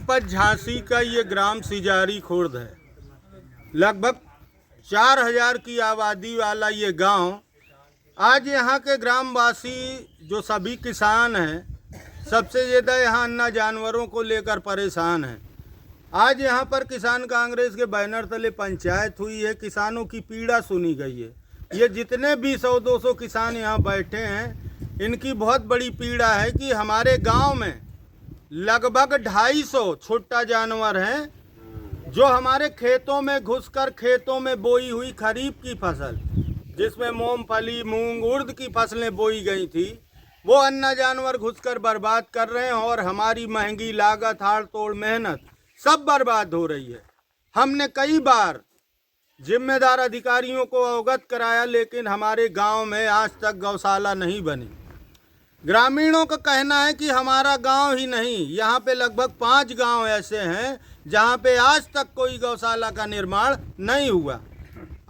जनपद झांसी का ये ग्राम सिजारी खुर्द है। लगभग 4000 की आबादी वाला ये गांव, आज यहाँ के ग्रामवासी जो सभी किसान हैं, सबसे ज़्यादा यहाँ अन्ना जानवरों को लेकर परेशान हैं। आज यहाँ पर किसान कांग्रेस के बैनर तले पंचायत हुई है, किसानों की पीड़ा सुनी गई है। ये जितने भी 100-200 किसान यहाँ बैठे हैं, इनकी बहुत बड़ी पीड़ा है कि हमारे गांव में लगभग 250 छोटा जानवर हैं जो हमारे खेतों में घुसकर खेतों में बोई हुई खरीफ की फसल, जिसमें मूंगफली, मूंग, उर्द की फसलें बोई गई थी, वो अन्ना जानवर घुसकर बर्बाद कर रहे हैं और हमारी महंगी लागत, हाड़ तोड़ मेहनत सब बर्बाद हो रही है। हमने कई बार जिम्मेदार अधिकारियों को अवगत कराया, लेकिन हमारे गांव में आज तक गौशाला नहीं बनी। ग्रामीणों का कहना है कि हमारा गांव ही नहीं, यहाँ पे लगभग 5 गांव ऐसे हैं जहाँ पे आज तक कोई गौशाला का निर्माण नहीं हुआ।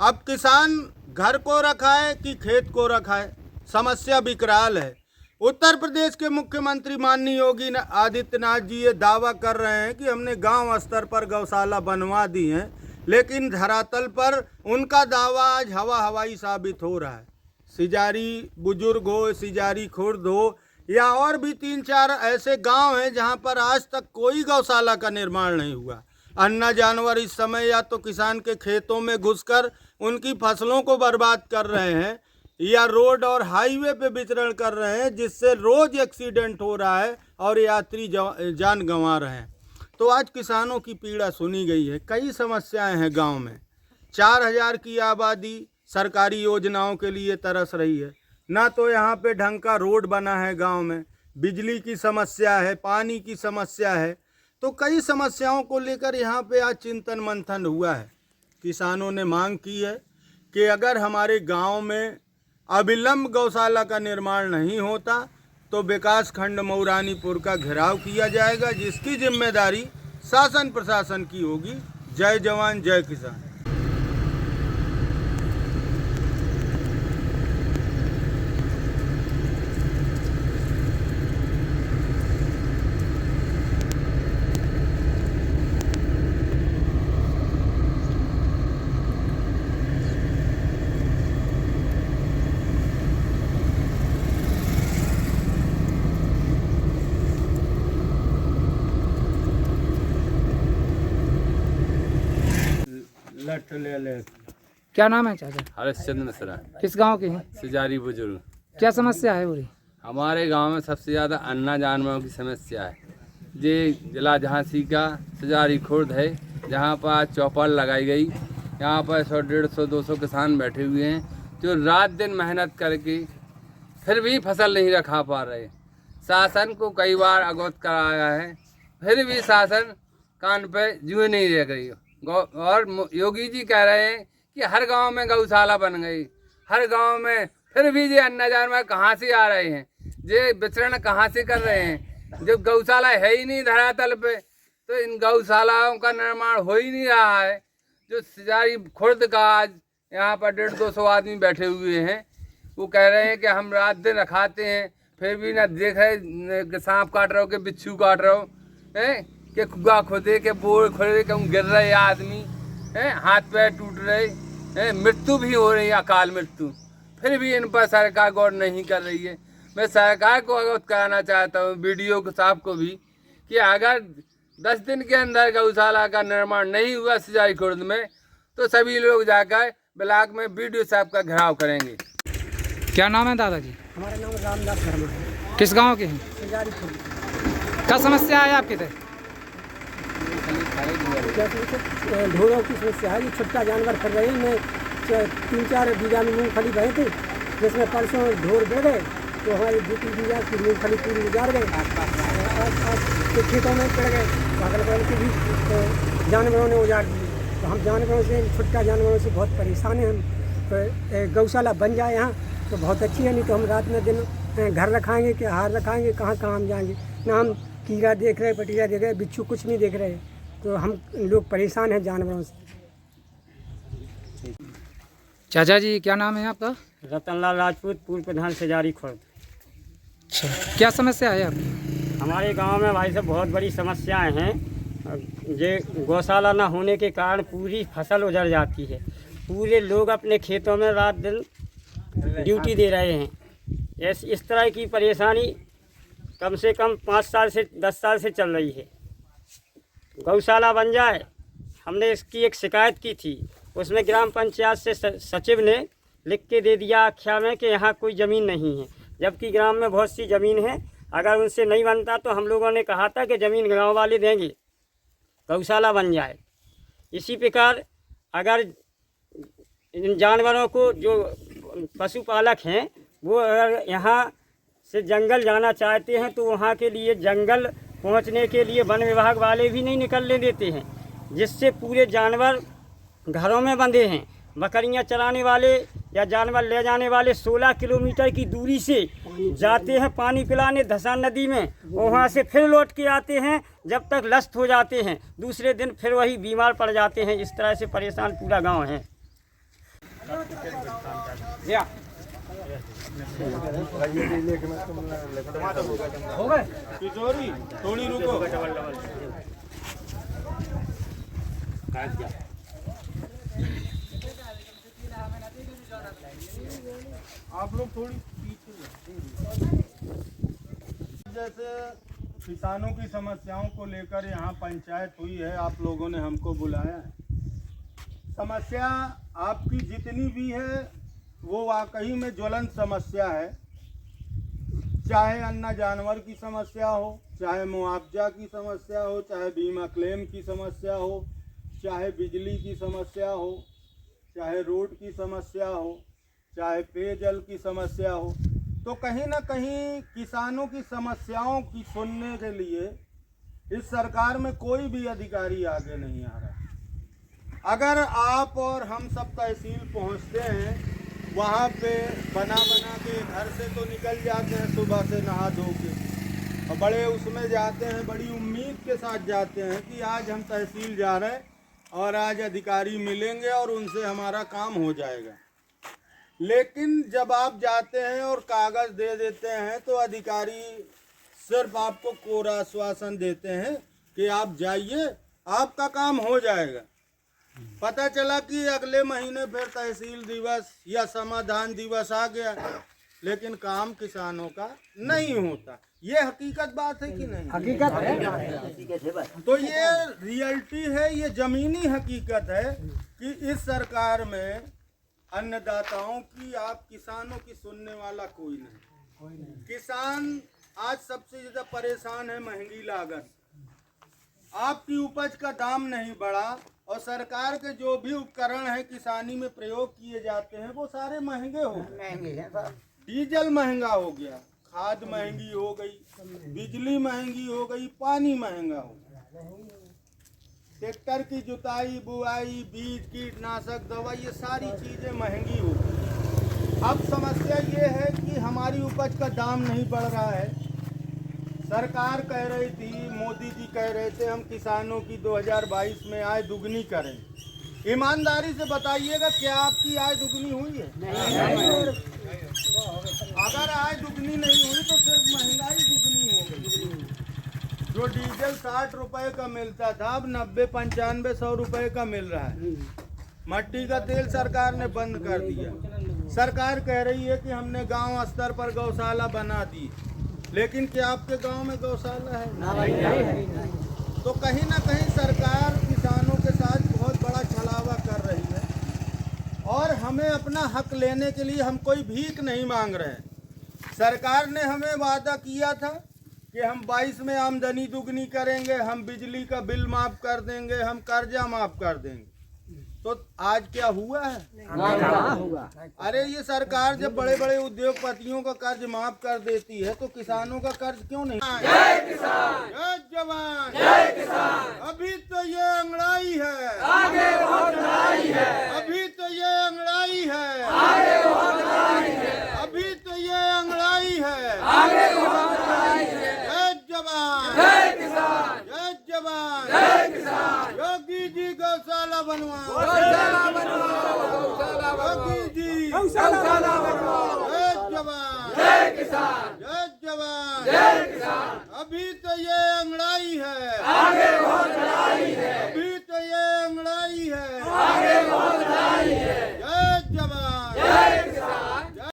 अब किसान घर को रखा है कि खेत को रखा है, समस्या विकराल है। उत्तर प्रदेश के मुख्यमंत्री माननीय योगी आदित्यनाथ जी ये दावा कर रहे हैं कि हमने गांव स्तर पर गौशाला बनवा दी हैं, लेकिन धरातल पर उनका दावा आज हवाई साबित हो रहा है। सिजारी बुजुर्ग हो, सिजारी खुर्द हो, या और भी 3-4 ऐसे गांव हैं जहां पर आज तक कोई गौशाला का निर्माण नहीं हुआ। अन्ना जानवर इस समय या तो किसान के खेतों में घुसकर उनकी फसलों को बर्बाद कर रहे हैं, या रोड और हाईवे पे विचरण कर रहे हैं, जिससे रोज एक्सीडेंट हो रहा है और यात्री जान गंवा रहे हैं। तो आज किसानों की पीड़ा सुनी गई है। कई समस्याएं हैं गांव में। 4000 की आबादी सरकारी योजनाओं के लिए तरस रही है। ना तो यहाँ पे ढंग का रोड बना है गांव में, बिजली की समस्या है, पानी की समस्या है। तो कई समस्याओं को लेकर यहाँ पे आज चिंतन मंथन हुआ है। किसानों ने मांग की है कि अगर हमारे गांव में अविलंब गौशाला का निर्माण नहीं होता तो विकास खंड मऊरानीपुर का घेराव किया जाएगा, जिसकी जिम्मेदारी शासन प्रशासन की होगी। जय जवान जय किसान। क्या नाम है चाचा? हरिश्चंद्र मिश्रा। किस गांव के हैं? सिजारी बुजुर्ग। क्या समस्या है पूरी? हमारे गांव में सबसे ज़्यादा अन्ना जानवरों की समस्या है। ये जिला झांसी का सिजारी खुर्द है, जहां पर चौपाल लगाई गई। यहाँ पर 100-150-200 किसान बैठे हुए हैं जो रात दिन मेहनत करके फिर भी फसल नहीं रखा पा रहे। शासन को कई बार अवगत कराया है, फिर भी शासन कान पे जूँ नहीं रह गई। और योगी जी कह रहे हैं कि हर गांव में गौशाला बन गई, हर गांव में, फिर भी ये अन्ना जानवर कहाँ से आ रहे हैं, ये विचरण कहाँ से कर रहे हैं? जब गौशाला है ही नहीं धरातल पे, तो इन गौशालाओं का निर्माण हो ही नहीं रहा है। जो सिजारी खुर्द का आज यहाँ पर 150-200 आदमी बैठे हुए हैं, वो कह रहे हैं कि हम रात दिन रखाते हैं, फिर भी ना देख रहे सांप काट रहे हो कि बिच्छू काट रहे हो है, कि कुआ खोदे के बोर खोदे के गिर रहे आदमी हैं, हाथ पैर टूट रहे हैं, मृत्यु भी हो रही है, अकाल मृत्यु। फिर भी इन पर सरकार गौर नहीं कर रही है। मैं सरकार को अवगत कराना चाहता हूँ, बीडीओ साहब को भी, कि अगर 10 दिन के अंदर गौशाला का निर्माण नहीं हुआ सिजारी खुर्द में, तो सभी लोग जाकर ब्लॉक में बीडीओ साहब का घेराव करेंगे। क्या नाम है दादाजी? हमारा नाम रामदास शर्मा है। किस गांव के हैं? सिजारी खुर्द। क्या समस्या है आपके तक? ढोरों की समस्या है। ये छोटा जानवर कर रहे हैं। मैं 3-4 बीघा में मूंगफली बहे थे, जिसमें परसों ढोर गिर गए, तो हमारी 2-3 बीघा की मूंगफली पूरी उजाड़ गई। तो खेतों में चढ़ गए, अगल बगल के भी तो जानवरों ने उजाड़ दिए। तो हम जानवरों से, छोटा जानवरों से बहुत परेशान हैं। हम तो गौशाला बन जाए यहाँ तो बहुत अच्छी है, नहीं तो हम रात में दिन घर रखाएंगे कि हार रखाएंगे, कहाँ हम जाएंगे? ना हम कीड़ा देख रहे, पटिया देख रहे, बिच्छू कुछ नहीं देख रहे। तो हम लोग परेशान हैं जानवरों से। चाचा जी क्या नाम है आपका? रतनलाल राजपूत, पूर्व प्रधान सिजारी खुर्द। अच्छा, क्या समस्या है आपकी? हमारे गांव में भाई साहब बहुत बड़ी समस्याएं हैं। ये गौशाला ना होने के कारण पूरी फसल उजड़ जाती है। पूरे लोग अपने खेतों में रात दिन ड्यूटी दे रहे हैं। इस तरह की परेशानी कम से कम 5 साल से 10 साल से चल रही है। गौशाला बन जाए, हमने इसकी एक शिकायत की थी, उसमें ग्राम पंचायत से सचिव ने लिख के दे दिया आख्या में कि यहाँ कोई ज़मीन नहीं है, जबकि ग्राम में बहुत सी ज़मीन है। अगर उनसे नहीं बनता तो हम लोगों ने कहा था कि ज़मीन गांव वाले देंगे, गौशाला बन जाए। इसी प्रकार अगर इन जानवरों को जो पशुपालक हैं वो अगर यहाँ से जंगल जाना चाहते हैं तो वहाँ के लिए जंगल पहुँचने के लिए वन विभाग वाले भी नहीं निकलने देते हैं, जिससे पूरे जानवर घरों में बंधे हैं। बकरियां चराने वाले या जानवर ले जाने वाले 16 किलोमीटर की दूरी से जाते हैं पानी पिलाने धसान नदी में, वहाँ से फिर लौट के आते हैं, जब तक लस्त हो जाते हैं दूसरे दिन फिर वही बीमार पड़ जाते हैं। इस तरह से परेशान पूरा गांव है। किशोरी थोड़ी रुको। आप लोग थोड़ी पीछे। जैसे किसानों की समस्याओं को लेकर यहाँ पंचायत हुई है, आप लोगों ने हमको बुलाया है। समस्या आपकी जितनी भी है वो वाकई में ज्वलंत समस्या है। चाहे अन्ना जानवर की समस्या हो, चाहे मुआवजा की समस्या हो, चाहे बीमा क्लेम की समस्या हो, चाहे बिजली की समस्या हो, चाहे रोड की समस्या हो, चाहे पेयजल की समस्या हो, तो कहीं ना कहीं किसानों की समस्याओं की सुनने के लिए इस सरकार में कोई भी अधिकारी आगे नहीं आ रहा। अगर आप और हम सब तहसील पहुंचते हैं, वहाँ पे बना के घर से तो निकल जाते हैं सुबह से नहा धो के, और बड़े उसमें जाते हैं, बड़ी उम्मीद के साथ जाते हैं कि आज हम तहसील जा रहे हैं और आज अधिकारी मिलेंगे और उनसे हमारा काम हो जाएगा। लेकिन जब आप जाते हैं और कागज़ दे देते हैं तो अधिकारी सिर्फ आपको कोरा आश्वासन देते हैं कि आप जाइए, आपका काम हो जाएगा। पता चला कि अगले महीने फिर तहसील दिवस या समाधान दिवस आ गया, लेकिन काम किसानों का नहीं होता। ये हकीकत बात है कि नहीं? हकीकत है। तो ये रियलिटी है, ये ज़मीनी हकीकत है कि इस सरकार में अन्नदाताओं की, आप किसानों की सुनने वाला कोई नहीं। किसान आज सबसे ज़्यादा परेशान है, महंगी लागत, आपकी उपज का दाम नहीं बढ़ा, और सरकार के जो भी उपकरण हैं किसानी में प्रयोग किए जाते हैं वो सारे महंगे हो गए। डीजल महंगा हो गया, खाद महंगी हो गई, बिजली महंगी हो गई, पानी महंगा हो गया, ट्रैक्टर की जुताई बुआई, बीज, कीटनाशक दवा, ये सारी चीज़ें महंगी हो गई। अब समस्या ये है कि हमारी उपज का दाम नहीं बढ़ रहा है। सरकार कह रही थी, मोदी जी कह रहे थे हम किसानों की 2022 में आय दुगनी करें। ईमानदारी से बताइएगा क्या आपकी आय दुगनी हुई है? नहीं। अगर आय दुगनी नहीं हुई तो सिर्फ महंगाई दुगनी हो गई। जो डीजल 60 रुपए का मिलता था अब 90, 95, 100 रुपए का मिल रहा है। मट्टी का तेल सरकार ने बंद कर दिया। सरकार कह रही है कि हमने गांव स्तर पर गौशाला बना दी, लेकिन क्या आपके गांव में गौशाला है? नहीं। तो कहीं ना कहीं सरकार किसानों के साथ बहुत बड़ा छलावा कर रही है, और हमें अपना हक लेने के लिए हम कोई भीख नहीं मांग रहे हैं। सरकार ने हमें वादा किया था कि हम 22 में आमदनी दुगनी करेंगे, हम बिजली का बिल माफ़ कर देंगे, हम कर्जा माफ़ कर देंगे। तो आज क्या हुआ है? अरे ये सरकार जब बड़े बड़े उद्योगपतियों का कर्ज माफ कर देती है तो किसानों का कर्ज क्यों नहीं? जय किसान, जय जवान, जय किसान। अभी तो ये अंगड़ाई है, आगे बहुत लड़ाई है। अभी तो ये अंगड़ाई है, आगे बहुत लड़ाई है। अभी तो ये अंगड़ाई है, आगे बहुत लड़ाई है। जय जवान, जय किसान, जय जवान, जय किसान। योगी जी गौशाला बनवाओ, योगी जी गौशाला बनवाओ। जय जवान, जय किसान, जय जवान, जय किसान। अभी तो ये अंगड़ाई है, आगे